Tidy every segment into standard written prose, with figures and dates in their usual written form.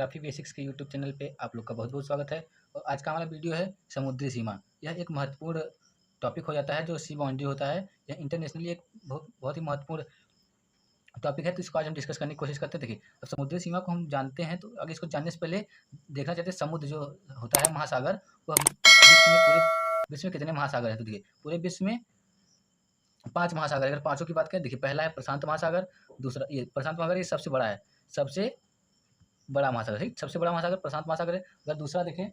Geography basics के YouTube channel पे आप लोग का बहुत बहुत स्वागत है। और आज का हमारा वीडियो है समुद्री सीमा। यह एक महत्वपूर्ण टॉपिक हो जाता है जो सी बाउंड्री होता है। यह इंटरनेशनली एक बहुत बहुत ही महत्वपूर्ण टॉपिक है, तो इसको आज हम डिस्कस करने की कोशिश करते हैं। देखिए, अब समुद्री सीमा को हम जानते हैं, तो अगर इसको जानने से पहले देखना चाहते हैं समुद्र जो होता है, महासागर, वो पूरे विश्व में कितने महासागर है। तो देखिए, पूरे विश्व में 5 महासागर। अगर पाँचों की बात करें, देखिए पहला है प्रशांत महासागर, दूसरा ये प्रशांत महासागर, ये सबसे बड़ा है, सबसे बड़ा महासागर, ठीक, सबसे बड़ा महासागर प्रशांत महासागर है। अगर दूसरा देखें,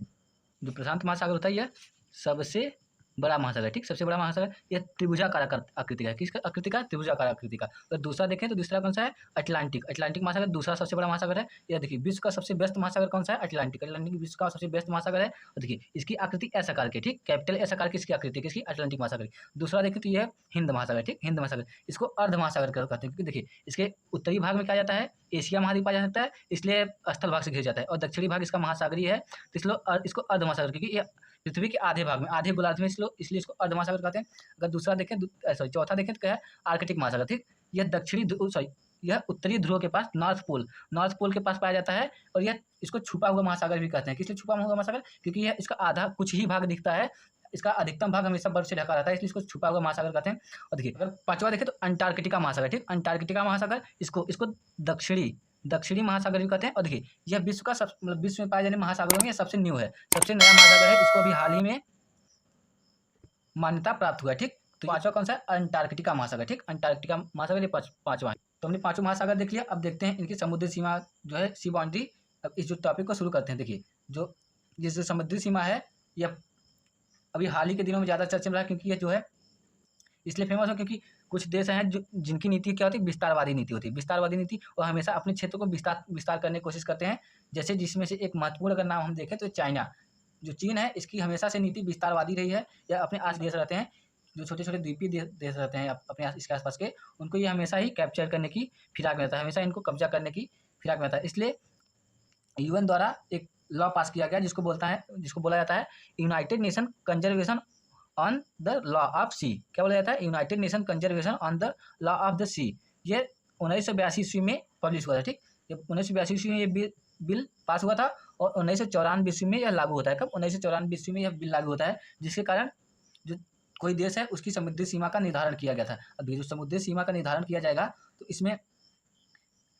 जो प्रशांत महासागर होता है यह सबसे बड़ा महासागर, ठीक, सबसे बड़ा महासागर, यह त्रिभुजाकार आकृति का है। किसका आकृति का? त्रिभुजाकार आकृति का। अगर दूसरा देखें तो दूसरा कौन सा है? अटलांटिक। अटलांटिक महासागर दूसरा सबसे बड़ा महासागर है। यह देखिए, विश्व का सबसे व्यस्त महासागर कौन सा है? अटलांटिक। अटलांटिक विश्व का सबसे व्यस्त महासागर है। और देखिए, इसकी आकृति एस आकार की, ठीक, कैपिटल एस आकार की इसकी आकृति है, किसकी? अटलांटिक महासागर की। दूसरा देखें तो यह है हिंद महासागर, ठीक, हिंद महासागर। इसको अर्ध महासागर कहते हैं, क्योंकि देखिए इसके उत्तरी भाग में क्या जाता है? एशिया महाद्वीप आ जाता है, इसलिए स्थल भाग से घिर जाता है। और दक्षिणी भाग इसका महासागरीय है, तो इसलिए इसको अर्ध महासागर, क्योंकि यह पृथ्वी के आधे भाग में, आधे गोलार्ध में, इसलिए इसको अर्ध महासागर कहते हैं। अगर दूसरा देखें, चौथा देखें तो क्या है? आर्कटिक महासागर, ठीक, यह यह उत्तरी ध्रुव के पास, नॉर्थ पोल के पास पाया जाता है। और यह इसको छुपा हुआ महासागर भी कहते हैं। किसलिए छुपा हुआ महासागर? क्योंकि यह इसका आधा कुछ ही भाग दिखता है, इसका अधिकतम भाग हमेशा बर्फ से ढका रहता है, इसलिए इसको छुपा हुआ महासागर कहते हैं। और देखिए, अगर पांचवा देखें तो अंटार्कटिका महासागर, ठीक, अंटार्कटिका महासागर, इसको दक्षिणी महासागर भी कहते हैं। और देखिए, यह विश्व का मतलब विश्व में पाए जाने महासागरों में सबसे न्यू है, सबसे नया महासागर है। इसको अभी हाल ही में मान्यता प्राप्त हुआ है, ठीक। तो पांचवा कौन सा है? अंटार्कटिका महासागर, ठीक, अंटार्कटिका महासागर, ये पांचवा है। तो हमने पांचों महासागर देख लिया। अब देखते हैं इनकी समुद्री सीमा जो है, सी बाउंड्री। अब इस जो टॉपिक को शुरू करते हैं। देखिए, जो समुद्री सीमा है, यह अभी हाल ही के दिनों में ज़्यादा चर्चा में रहा, क्योंकि यह जो है इसलिए फेमस हो क्योंकि कुछ देश हैं जो जिनकी नीति क्या होती है? विस्तारवादी नीति होती है। विस्तारवादी नीति, और हमेशा अपने क्षेत्र को विस्तार करने की कोशिश करते हैं। जैसे जिसमें से एक महत्वपूर्ण अगर नाम हम देखें तो चाइना, जो चीन है, इसकी हमेशा से नीति विस्तारवादी रही है। या अपने आस देश रहते हैं, जो छोटे छोटे द्वीपीय देश रहते हैं अपने इसके आसपास के, उनको ये हमेशा ही कैप्चर करने की फिराक में रहता है, हमेशा इनको कब्जा करने की फिराक में रहता है। इसलिए यूएन द्वारा एक लॉ पास किया गया, जिसको बोला जाता है united nation conservation on the law of sea. क्या बोला जाता है? United nation conservation on the law of the sea. ये 1982 ईस्वी में पब्लिश हुआ था, ठीक, ये 1982 ईस्वी में ये बिल पास हुआ था। और 1994 ईस्वी में यह लागू होता है। कब? 1994 ईस्वी में यह बिल लागू होता है, जिसके कारण जो कोई देश है उसकी समुद्री सीमा का निर्धारण किया गया था। अब ये जो समुद्री सीमा का निर्धारण किया जाएगा, तो इसमें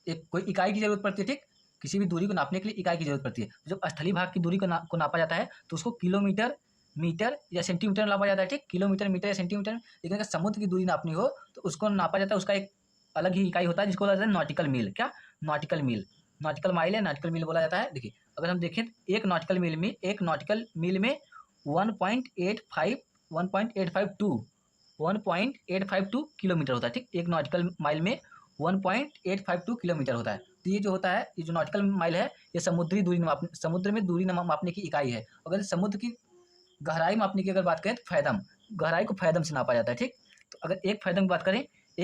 एक कोई इकाई की जरूरत पड़ती है, ठीक, किसी भी दूरी को नापने के लिए इकाई की जरूरत पड़ती है। जब स्थलीय भाग की दूरी को नापा जाता है, तो उसको किलोमीटर, मीटर या सेंटीमीटर नापा जाता है, ठीक, किलोमीटर, मीटर या सेंटीमीटर। लेकिन अगर समुद्र की दूरी नापनी हो तो उसको नापा जाता है, उसका एक अलग ही इकाई होता है, जिसको बोला जाता है नॉटिकल मील। क्या? नॉटिकल मील, नॉटिकल माइल या नॉटिकल मील बोला जाता है। देखिए, अगर हम देखें एक नॉटिकल मील में 1.852 किलोमीटर होता है, ठीक, एक नॉटिकल माइल में 1.852 किलोमीटर होता है। तो ये जो होता है, ये जो नॉटिकल माइल है, ये समुद्र में दूरी मापने की इकाई है। अगर समुद्र की गहराई मापने की अगर बात करें तो फैदम, गहराई को फैदम से नापा जाता है, ठीक। तो अगर एक फैदम की बात करें तो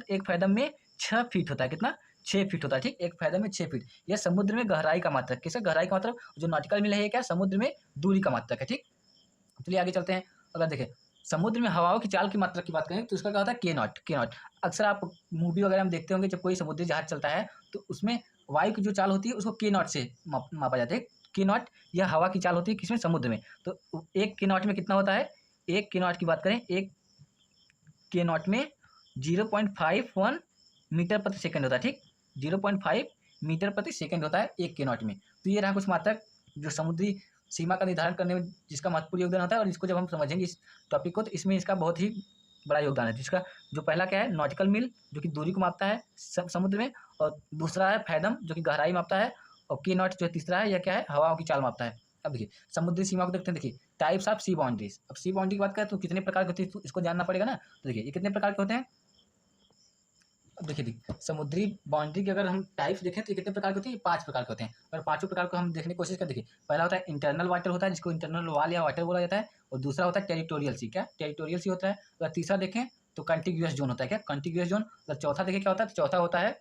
एक फैदम में 6 फीट होता है। कितना? 6 फीट होता है, ठीक, एक फैदम में 6 फीट। यह समुद्र में गहराई का मात्रक। किसका? गहराई का मात्रक। जो नॉटिकल मील है, ये क्या? समुद्र में दूरी का मात्रक है, ठीक। चलिए आगे चलते हैं। अगर देखें समुद्र में हवाओं की चाल की मात्रा की बात करें तो उसका क्या होता है? के नॉट। अक्सर आप मूवी वगैरह में देखते होंगे, जब कोई समुद्री जहाज चलता है तो उसमें वायु की जो चाल होती है उसको के नॉट से मापा जाता है। के नॉट यह हवा की चाल होती है, किसमें? समुद्र में। तो एक के नॉट में कितना होता है? एक के नॉट की बात करें, एक के नॉट में 0.51 मीटर प्रति सेकंड होता है, ठीक, 0.5 मीटर प्रति सेकंड होता है एक के नॉट में। तो ये रहा कुछ मात्रक जो समुद्री सीमा का निर्धारण करने में जिसका महत्वपूर्ण योगदान होता है। और इसको जब हम समझेंगे इस टॉपिक को, तो इसमें इसका बहुत ही बड़ा योगदान है। जिसका जो पहला क्या है? नॉटिकल मील, जो कि दूरी को मापता है समुद्र में। और दूसरा है फैदम, जो कि गहराई मापता है। और के नॉट जो तीसरा है, यह क्या है? हवाओं की चाल मापता है। अब देखिए समुद्री सीमा को देखते हैं। देखिए, टाइप्स ऑफ सी बाउंड्रीज। अब सी बाउंड्री की बात करें तो कितने प्रकार की होती है, तो इसको जानना पड़ेगा ना। तो देखिए, ये कितने प्रकार के होते हैं। अब देखिए, समुद्री बाउंड्री के अगर हम टाइप्स देखें तो ये कितने प्रकार के होते हैं? 5 प्रकार के होते हैं। अगर पांचों प्रकार को हम देखने की कोशिश करें, देखिए पहला होता है इंटरनल वाटर होता है, जिसको इंटरनल वाल या वाटर बोला जाता है। और दूसरा होता है टेरिटोरियल सी। क्या? टेरिटोरियल सी होता है। अगर तीसरा देखें तो कंटिग्यूअस जोन होता है। क्या? कंटिग्यूअस जोन। अगर चौथा देखें क्या होता है, तो चौथा होता है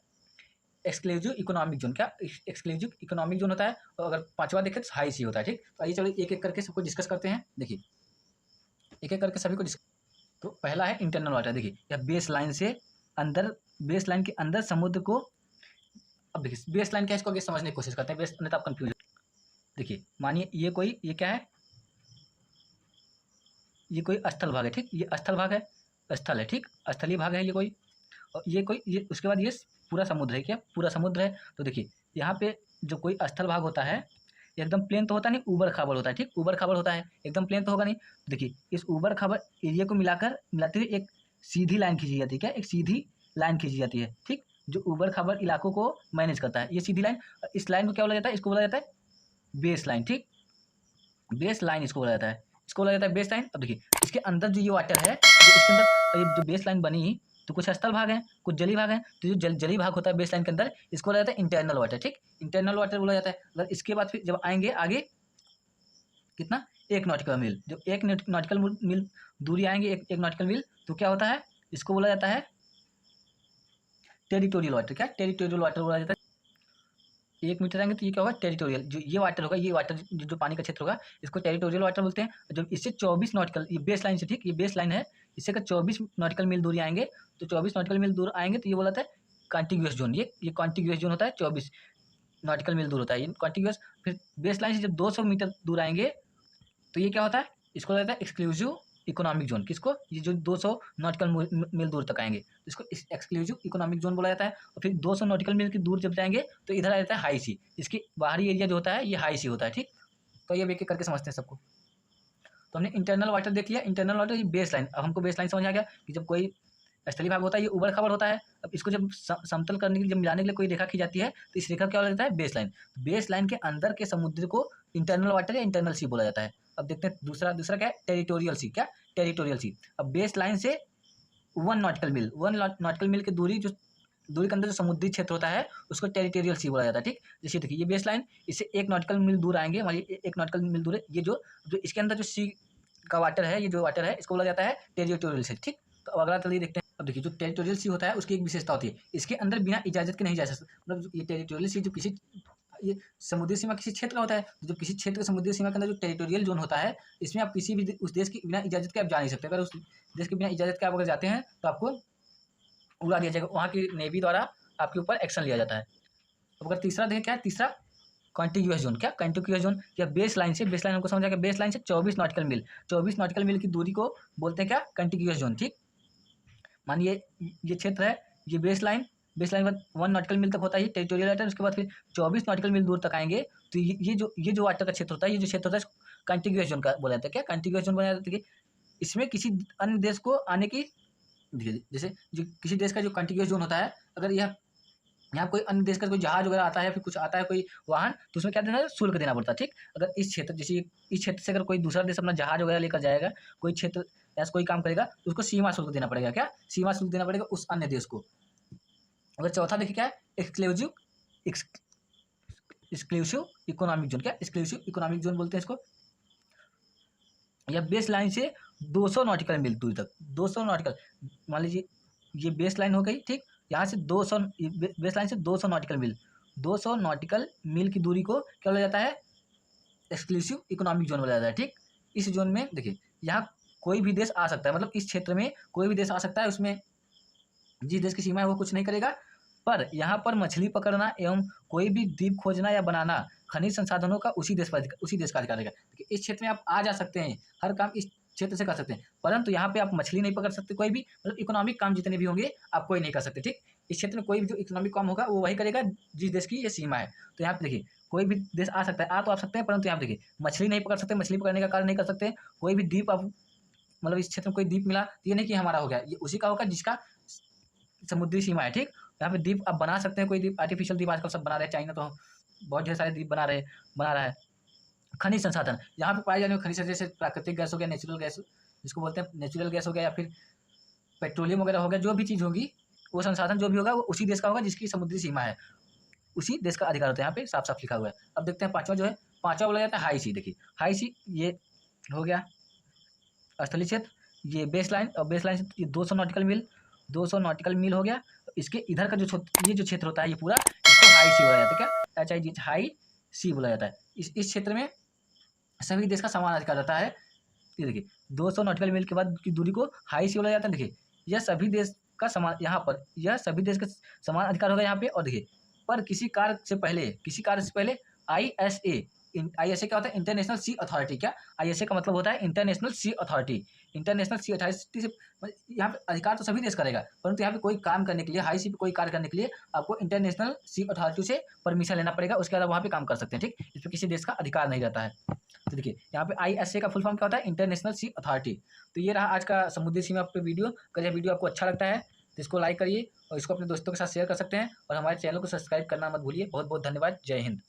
एक्सक्लूसिव इकोनॉमिक जोन। क्या? एक्सक्लूसिव इकोनॉमिक जोन होता है। और अगर पांचवा देखें तो हाई सी होता है, ठीक। तो आइए चलो एक एक करके सबको डिस्कस करते हैं। देखिए, एक एक करके सभी को तो पहला है इंटरनल वाटर। देखिए, यह बेस लाइन के अंदर समुद्र को अब देखिए बेस लाइन क्या है, इसको आगे समझने की कोशिश करते हैं, बेस नहीं तो आप कंफ्यूज। देखिए मानिए ये क्या है, ये कोई स्थल भाग है, ठीक, ये स्थल भाग है, स्थल है, ठीक, स्थलीय भाग है ये कोई, और ये उसके बाद ये पूरा समुद्र है, क्या पूरा समुद्र है। तो देखिए यहाँ पे जो कोई स्थल भाग होता है एकदम प्लेन तो होता नहीं, ऊबड़ खाबड़ होता है, ठीक, ऊबड़ खाबड़ होता है, एकदम प्लेन तो होगा नहीं। देखिए इस ऊबड़ खाबड़ एरिया को मिलाते हुए एक सीधी लाइन खींची जाती है, क्या, एक सीधी लाइन खींची जाती है, ठीक, जो ऊबड़ खाबड़ इलाकों को मैनेज करता है, ये सीधी लाइन। इस लाइन को क्या बोला जाता है, इसको बोला जाता है बेस लाइन, ठीक, बेस लाइन इसको बोला जाता है, इसको बोला जाता है बेस लाइन। अब देखिए इसके अंदर जो ये वाटर है, जो इसके अंदर ये जो बेस लाइन बनी, तो कुछ स्थल भाग हैं, कुछ जली भाग हैं, तो जो जली भाग होता है बेस लाइन के अंदर, इसको बोला जाता है इंटरनल वाटर, ठीक, इंटरनल वाटर बोला जाता है। अगर इसके बाद फिर जब आएंगे आगे कितना, 1 नॉटिकल मील, जब 1 नॉटिकल मील दूरी आएंगे, एक नॉटिकल मील, तो क्या होता है, इसको बोला जाता है टेरिटोरियल वाटर, क्या टेरिटोरियल वाटर बोला जाता है। 1 मीटर आएंगे तो ये क्या होगा, टेरिटोरियल, जो ये वाटर होगा, ये वाटर जो पानी का क्षेत्र होगा, इसको टेरिटोरियल वाटर बोलते हैं। जब इससे 24 नॉटिकल, ये बेस लाइन से, ठीक, ये बेस लाइन है, इससे अगर 24 नॉटिकल मील दूरी आएंगे, तो 24 नॉटिकल मील दूर आएंगे तो ये बोला जाता है कॉन्टिग्यूअस जोन, ये कॉन्टिग्यूअस जोन होता है, 24 नॉटिकल मील दूर होता है ये कॉन्टिग्यूअस। फिर बेस लाइन से जब 200 मीटर दूर आएंगे तो ये क्या होता है, इसको बोला जाता है एक्सक्लूसिव इकोनॉमिक जोन, किसको, ये जो 200 नॉटिकल मील दूर तक आएंगे इसको एक्सक्लूसिव इकोनॉमिक जोन बोला जाता है। और फिर 200 नॉटिकल मील की दूर जब जाएंगे तो इधर आ जाता है हाई सी, इसकी बाहरी एरिया जो होता है ये हाई सी होता है, ठीक। तो ये एक एक करके समझते हैं सबको। तो हमने इंटरनल वाटर देख लिया, इंटरनल वाटर ये बेस लाइन। अब हमको बेस लाइन समझ आ गया कि जब कोई स्थलीय भाग होता है ये ऊबड़ खाबड़ होता है, अब इसको जब समतल करने के लिए, जब मिलाने के लिए कोई रेखा खींची जाती है तो इस रेखा क्या बोला जाता है, बेस लाइन। बेस लाइन के अंदर के समुद्र को इंटरनल वाटर या इंटरनल सी बोला जाता है। अब देखते हैं दूसरा क्या है, टेरिटोरियल सी, क्या टेरिटोरियल सी। अब बेस लाइन से 1 नॉटिकल मील की दूरी के अंदर जो समुद्री क्षेत्र होता है उसको टेरिटोरियल सी बोला जाता है, ठीक। जैसे देखिए ये बेस लाइन, इससे 1 नॉटिकल मील दूर आएंगे, हमारी 1 नॉटिकल मील दूर है, ये जो इसके अंदर जो सी का वाटर है, ये जो वाटर है इसको बोला जाता है टेरिटोरियल सी, ठीक। तो अब अगला चलिए देखते हैं। अब देखिए जो टेरिटोरियल सी होता है उसकी एक विशेषता होती है, इसके अंदर बिना इजाजत के नहीं जा सकता। मतलब ये टेरिटोरियल सी जो ये समुद्री सीमा किसी क्षेत्र का होता है, जो किसी क्षेत्र के समुद्री सीमा के अंदर जो टेरिटोरियल जोन होता है, इसमें आप किसी भी उस देश की बिना इजाजत के आप जा नहीं सकते। अगर उस देश के बिना इजाजत के आप अगर जाते हैं तो आपको उड़ा दिया जाएगा, वहाँ की नेवी द्वारा आपके ऊपर एक्शन लिया जाता है। अब अगर तीसरा देखें, क्या है तीसरा, कॉन्टिग्यूअस जोन, क्या कॉन्टिग्यूअस जोन, या बेस लाइन हमको समझ आ गया, बेस लाइन से 24 नॉटिकल मील, 24 नॉटिकल मील की दूरी को बोलते हैं क्या, कॉन्टिग्यूअस जोन, ठीक। मानिए ये क्षेत्र है, ये बेस लाइन बाद 1 नॉटिकल मील तक होता है टेरिटोरियल वाटर, उसके बाद फिर 24 नॉटिकल मील दूर तक आएंगे तो ये जो वाटर का क्षेत्र होता है, ये जो क्षेत्र होता है कॉन्टिग्यूअस जोन का बोला जाता है, क्या कॉन्टिग्यूअस जोन बोला जाता है। इसमें किसी अन्य देश को आने की, जैसे जो किसी देश का जो कॉन्टिग्यूअस जोन होता है, अगर यह यहाँ कोई अन्य देश का कोई जहाज वगैरह आता है, फिर कुछ आता है कोई वाहन, तो उसमें क्या देना है, शुल्क देना पड़ता है, ठीक। अगर इस क्षेत्र, जैसे इस क्षेत्र से अगर कोई दूसरा देश अपना जहाज वगैरह लेकर जाएगा, कोई क्षेत्र ऐसा कोई काम करेगा, तो उसको सीमा शुल्क देना पड़ेगा, क्या सीमा शुल्क देना पड़ेगा उस अन्य देश को। अगर चौथा देखिए क्या है, एक्सक्लूसिव इकोनॉमिक जोन, क्या एक्सक्लूसिव इकोनॉमिक जोन बोलते हैं इसको। या बेस लाइन से 200 नॉटिकल मील दूरी तक, 200 नॉटिकल, मान लीजिए ये बेस लाइन हो गई, ठीक। यहाँ से 200 बेस लाइन से 200 नॉटिकल मील, 200 नॉटिकल मील की दूरी को क्या बोला जाता है, एक्सक्लूसिव इकोनॉमिक जोन बोला जाता है, ठीक। इस जोन में देखिए यहाँ कोई भी देश आ सकता है, मतलब इस क्षेत्र में कोई भी देश आ सकता है, उसमें जिस देश की सीमा है वो कुछ नहीं करेगा, पर यहाँ पर मछली पकड़ना एवं कोई भी द्वीप खोजना या बनाना, खनिज संसाधनों का उसी देश का अधिकार रहेगा। इस क्षेत्र में आप आ जा सकते हैं, हर काम इस क्षेत्र से कर सकते हैं, परंतु यहाँ पे आप मछली नहीं पकड़ सकते, कोई भी मतलब इकोनॉमिक काम जितने भी होंगे आप कोई नहीं कर सकते, ठीक। इस क्षेत्र में कोई भी जो इकोनॉमिक काम होगा वो वही करेगा जिस देश की ये सीमा है। तो यहाँ पे देखिए कोई भी देश आ सकता है, आ सकते हैं, परंतु यहाँ पे देखिए मछली नहीं पकड़ सकते, मछली पकड़ने का कार्य नहीं कर सकते। कोई भी द्वीप आप, मतलब इस क्षेत्र में कोई द्वीप मिला तो ये नहीं कि हमारा हो गया, ये उसी का होगा जिसका समुद्री सीमा है, ठीक। यहाँ पे द्वीप आप बना सकते हैं, कोई द्वीप, आर्टिफिशियल द्वीप आजकल सब बना रहे हैं, चाइना तो बहुत ढेर सारे द्वीप बना रहा है। खनिज संसाधन, यहाँ पे पाए जाने वाले खनिज, जैसे प्राकृतिक गैस हो गया, नेचुरल गैस जिसको बोलते हैं नेचुरल गैस हो गया, या फिर पेट्रोलियम वगैरह हो गया, जो भी चीज़ होगी वो संसाधन जो भी होगा वो उसी देश का होगा जिसकी समुद्री सीमा है, उसी देश का अधिकार होता है। यहाँ पे साफ साफ लिखा हुआ है। अब देखते हैं पाँचवा जो है, पाँचवा बोला जाता है हाई सी। देखिए हाई सी ये हो गया स्थलीय क्षेत्र, ये बेस लाइन, और बेस लाइन से ये 200 नॉटिकल मील हो गया। इसके इधर का जो ये जो क्षेत्र होता है ये पूरा, इसको हाई सी बोला जाता है, क्या चाहे हाई सी बोला जाता है। इस क्षेत्र में सभी देश का समान अधिकार रहता है। ये देखिए 200 नॉटिकल मील के बाद की दूरी को हाई सी बोला जाता है। देखिए यह सभी देश का समान, यहाँ पर यह सभी देश का समान अधिकार होगा यहाँ पे। और देखिए पर किसी कार्य से पहले ISA ISA क्या होता है? इंटरनेशनल सी अथॉरिटी। क्या ISA का मतलब होता है? इंटरनेशनल सी अथॉरिटी। इंटरनेशनल सी अथॉरिटी से यहाँ पे अधिकार तो सभी देश करेगा, परंतु यहाँ पे कोई काम करने के लिए, हाई सी पे कोई कार्य करने के लिए आपको इंटरनेशनल सी अथॉरिटी से परमिशन लेना पड़ेगा, उसके बाद वहाँ पे काम कर सकते हैं। ठीक, इस पर किसी देश का अधिकार नहीं रहता है। तो देखिए यहाँ पे ISA का फुल फॉर्म क्या होता है? इंटरनेशनल सी अथॉरिटी। तो ये रहा आज का समुद्री सीमा पे वीडियो। अगर यह वीडियो आपको अच्छा लगता है तो इसको लाइक करिए और इसको अपने दोस्तों के साथ शेयर कर सकते हैं, और हमारे चैनल को सब्सक्राइब करना मत भूलिए। बहुत बहुत धन्यवाद। जय हिंद।